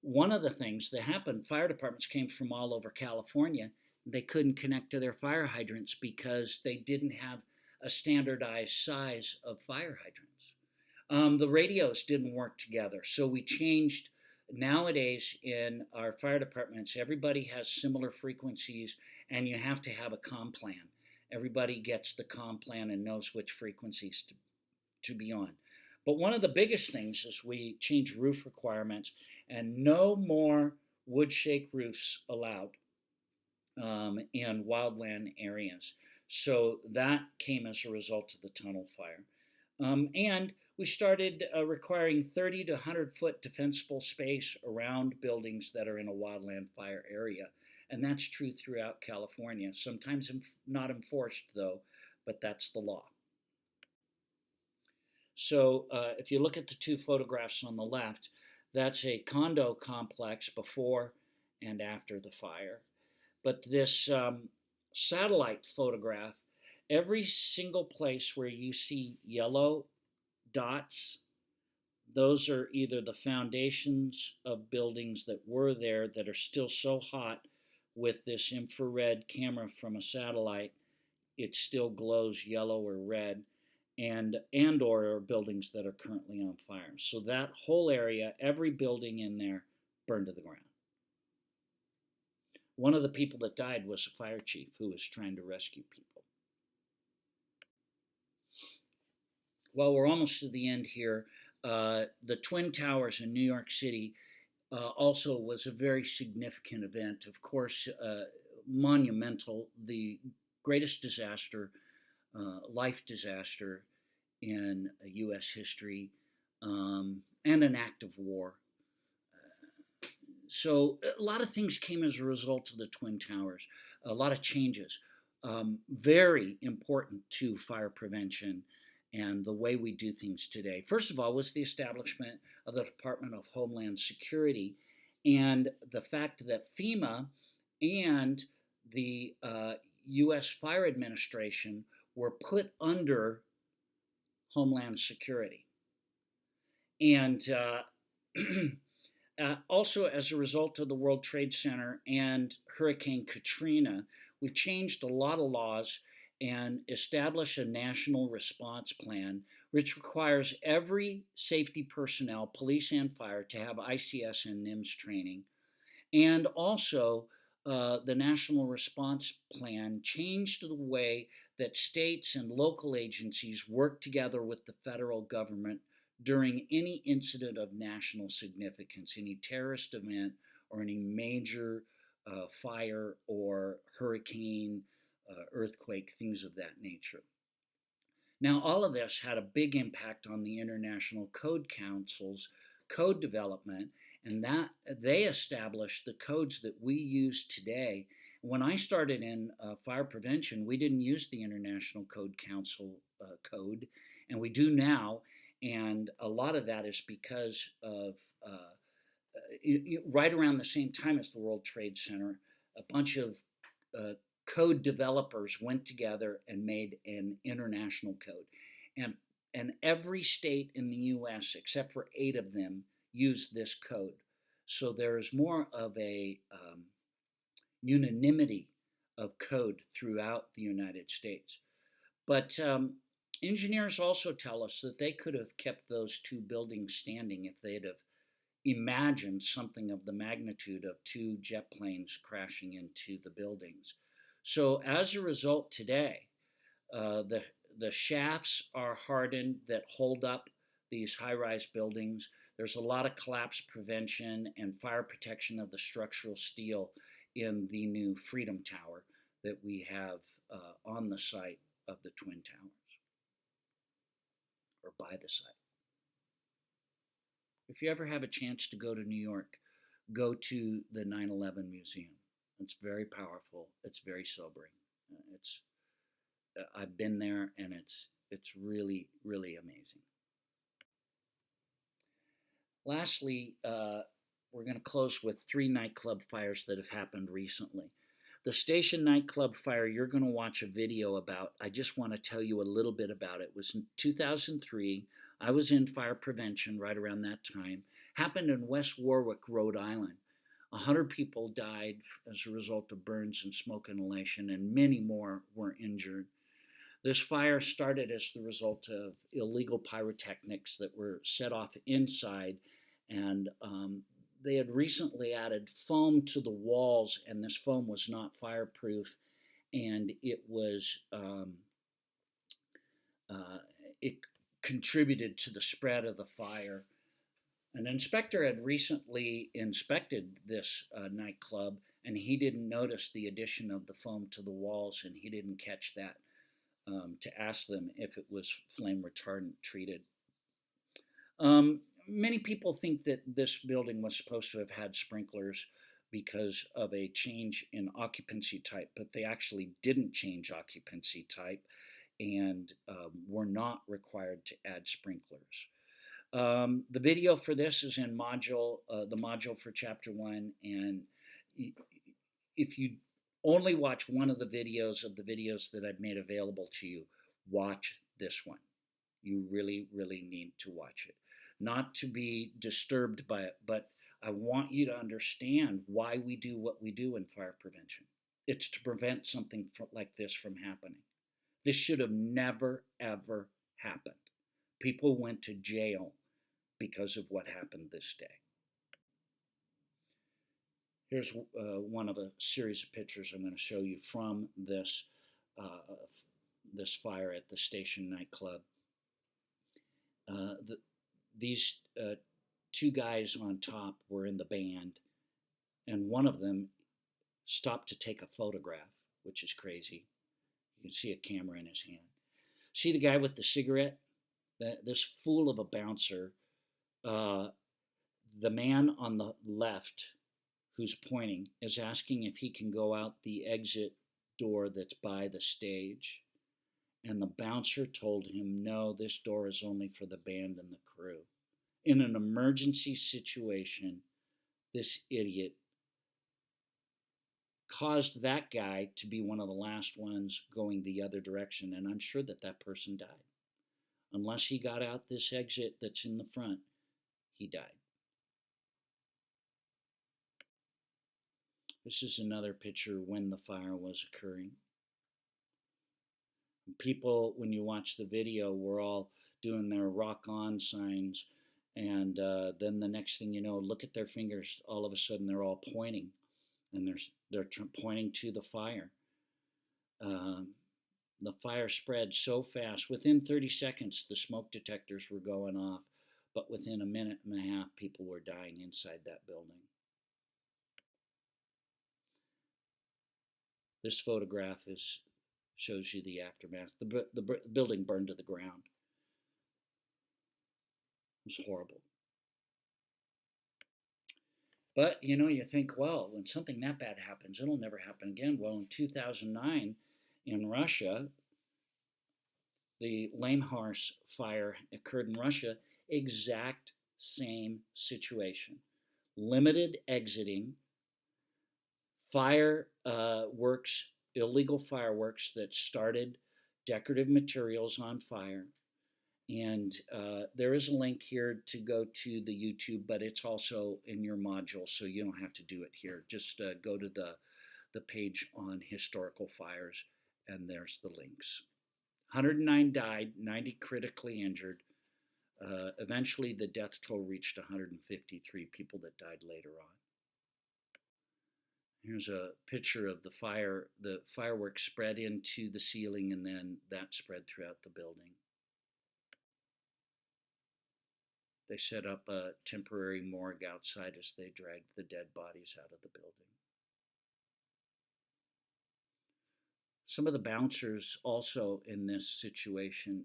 One of the things that happened, fire departments came from all over California. They couldn't connect to their fire hydrants because they didn't have a standardized size of fire hydrants. The radios didn't work together, so we changed. Nowadays in our fire departments, everybody has similar frequencies, and you have to have a comm plan. Everybody gets the comm plan and knows which frequencies to be on. But one of the biggest things is we changed roof requirements, and no more wood shake roofs allowed in wildland areas. So that came as a result of the Tunnel Fire. And we started requiring 30 to 100 foot defensible space around buildings that are in a wildland fire area. And that's true throughout California. Sometimes not enforced, though, but that's the law. So if you look at the two photographs on the left, that's a condo complex before and after the fire. But this satellite photograph, every single place where you see yellow dots, those are either the foundations of buildings that were there that are still so hot with this infrared camera from a satellite, it still glows yellow or red, and or buildings that are currently on fire. So that whole area, every building in there burned to the ground. One of the people that died was a fire chief who was trying to rescue people. Well, we're almost to the end here. The Twin Towers in New York City also was a very significant event. Of course, monumental, the greatest disaster, life disaster in U.S. history, and an act of war. So a lot of things came as a result of the Twin Towers, a lot of changes. very important to fire prevention and the way we do things today. First of all, was the establishment of the Department of Homeland Security and the fact that FEMA and the U.S. Fire Administration were put under Homeland Security. And also, as a result of the World Trade Center and Hurricane Katrina, we changed a lot of laws and established a national response plan, which requires every safety personnel, police and fire, to have ICS and NIMS training. And also, the National Response Plan changed the way that states and local agencies work together with the federal government during any incident of national significance, any terrorist event, or any major fire or hurricane, earthquake, things of that nature. Now, all of this had a big impact on the International Code Council's code development, and that they established the codes that we use today. When I started in fire prevention, we didn't use the International Code Council code, and we do now. And a lot of that is because of right around the same time as the World Trade Center, a bunch of code developers went together and made an international code. And, and every state in the US, except for 8 of them, used this code. So there's more of a unanimity of code throughout the United States. But engineers also tell us that they could have kept those 2 buildings standing if they'd have imagined something of the magnitude of 2 jet planes crashing into the buildings. So as a result today, the shafts are hardened that hold up these high-rise buildings. There's a lot of collapse prevention and fire protection of the structural steel in the new Freedom Tower that we have on the site of the Twin Towers, or by the site. If you ever have a chance to go to New York, go to the 9/11 Museum. It's very powerful. It's very sobering. I've been there, and it's really, really amazing. Lastly, we're going to close with 3 nightclub fires that have happened recently. The Station nightclub fire you're going to watch a video about. I just want to tell you a little bit about it. It was in 2003. I was in fire prevention right around that time. Happened in West Warwick, Rhode Island. 100 people died as a result of burns and smoke inhalation, and many more were injured. This fire started as the result of illegal pyrotechnics that were set off inside, and they had recently added foam to the walls, and this foam was not fireproof, and it contributed to the spread of the fire. An inspector had recently inspected this nightclub, and he didn't notice the addition of the foam to the walls, and he didn't catch that to ask them if it was flame retardant treated. Many people think that this building was supposed to have had sprinklers because of a change in occupancy type, but they actually didn't change occupancy type and were not required to add sprinklers. The video for this is in the module for Chapter 1, and if you only watch one of the videos that I've made available to you, watch this one. You really, really need to watch it. Not to be disturbed by it, but I want you to understand why we do what we do in fire prevention. It's to prevent something like this from happening. This should have never, ever happened. People went to jail because of what happened this day. Here's one of a series of pictures I'm going to show you from this fire at the Station nightclub. These 2 guys on top were in the band, and one of them stopped to take a photograph, which is crazy. You can see a camera in his hand. See the guy with the cigarette? This fool of a bouncer. The man on the left who's pointing is asking if he can go out the exit door that's by the stage. And the bouncer told him, no, this door is only for the band and the crew. In an emergency situation, this idiot caused that guy to be one of the last ones going the other direction, and I'm sure that that person died. Unless he got out this exit that's in the front, he died. This is another picture when the fire was occurring. People, when you watch the video, were all doing their rock on signs, and then the next thing you know, look at their fingers. All of a sudden, they're all pointing, and they're pointing to the fire. The fire spread so fast. Within 30 seconds, the smoke detectors were going off, but within a minute and a half, people were dying inside that building. This photograph shows you the aftermath. The building burned to the ground. It was horrible. But, you think, well, when something that bad happens, it'll never happen again. Well, in 2009, in Russia, the Lame Horse fire occurred in Russia. Exact same situation. Limited exiting, fireworks, illegal fireworks that started decorative materials on fire. And there is a link here to go to the YouTube, but it's also in your module, so you don't have to do it here. Just go to the page on historical fires, and there's the links. 109 died, 90 critically injured. Eventually, the death toll reached 153 people that died later on. Here's a picture of the fire. The fireworks spread into the ceiling, and then that spread throughout the building. They set up a temporary morgue outside as they dragged the dead bodies out of the building. Some of the bouncers also in this situation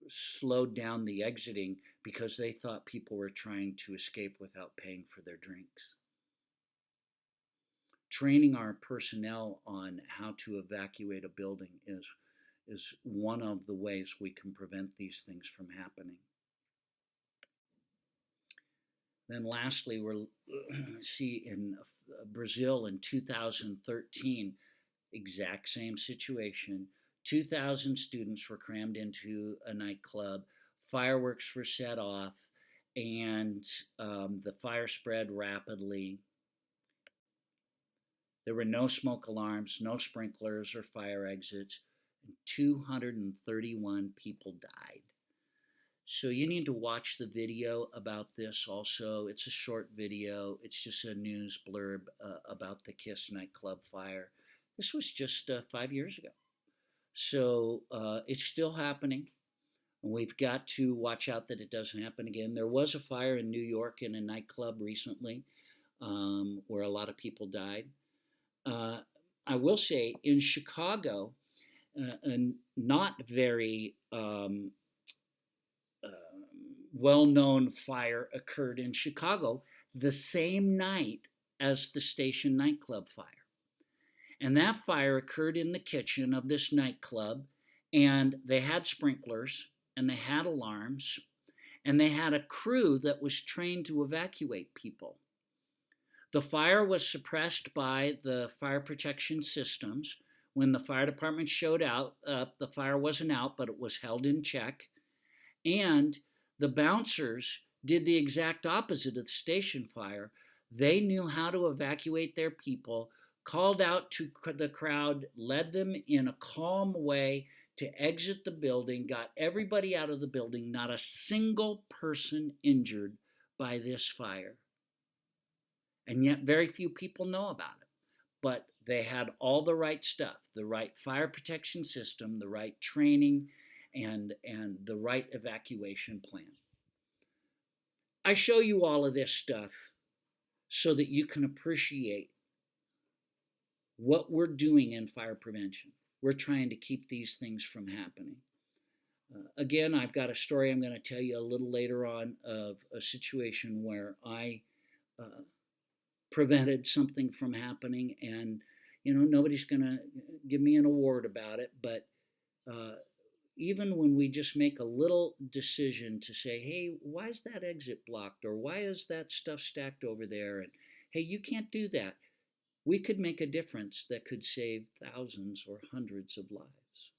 slowed down the exiting because they thought people were trying to escape without paying for their drinks. Training our personnel on how to evacuate a building is one of the ways we can prevent these things from happening. Then lastly, we'll see in Brazil in 2013, exact same situation. 2,000 students were crammed into a nightclub. Fireworks were set off, and the fire spread rapidly. There were no smoke alarms, no sprinklers or fire exits, and 231 people died. So you need to watch the video about this also. It's a short video. It's just a news blurb about the Kiss nightclub fire. This was just 5 years ago. So it's still happening. And we've got to watch out that it doesn't happen again. There was a fire in New York in a nightclub recently where a lot of people died. I will say in Chicago, a not very well-known fire occurred in Chicago the same night as the Station nightclub fire. And that fire occurred in the kitchen of this nightclub, and they had sprinklers, and they had alarms, and they had a crew that was trained to evacuate people. The fire was suppressed by the fire protection systems. When the fire department showed up, the fire wasn't out, but it was held in check. And the bouncers did the exact opposite of the station fire. They knew how to evacuate their people, called out to the crowd, led them in a calm way to exit the building, got everybody out of the building, not a single person injured by this fire. And yet very few people know about it. But they had all the right stuff, the right fire protection system, the right training, and the right evacuation plan. I show you all of this stuff so that you can appreciate what we're doing in fire prevention. We're trying to keep these things from happening. Again, I've got a story I'm going to tell you a little later on of a situation where I prevented something from happening, and Nobody's going to give me an award about it, but uh, even when we just make a little decision to say, hey, why is that exit blocked? Or why is that stuff stacked over there? And hey, you can't do that. We could make a difference that could save thousands or hundreds of lives.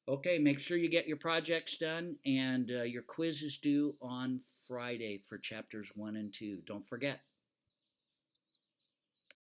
Okay, make sure you get your projects done, and your quiz is due on Friday for chapters 1 and 2. Don't forget.